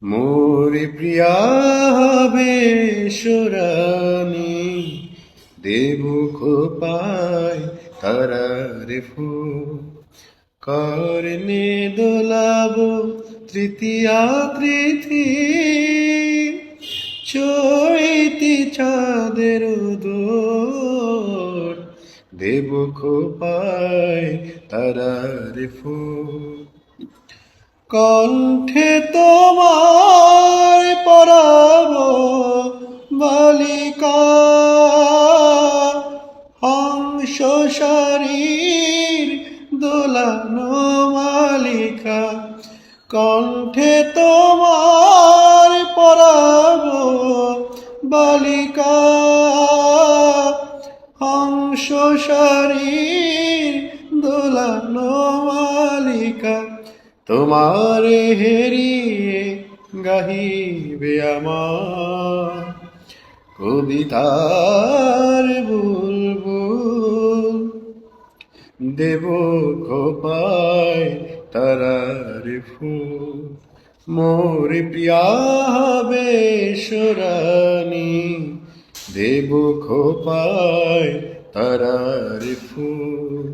মোর প্রিয়া হবে সুরানি, দেব খোপায় তারার ফুল, কর্ণে দোলাব তৃতীয়া তৃথি, চৈতি চাঁদের দোর, দেব খোপায় তারার ফুল। কণ্ঠে তোমার পরাব বালিকা, হংস শরীর দোলানো মালিকা। কণ্ঠে তোমার পরাব বালিকা, হংস শরীর দোলানো মালিকা। তোমারে হেরিয়ে গাহিবে আমার কবিতার বুলবুল, দেব খোপায় তারার ফুল। মোর প্রিয়া হবে সুরানি, দেব খোপায় তারার ফুল।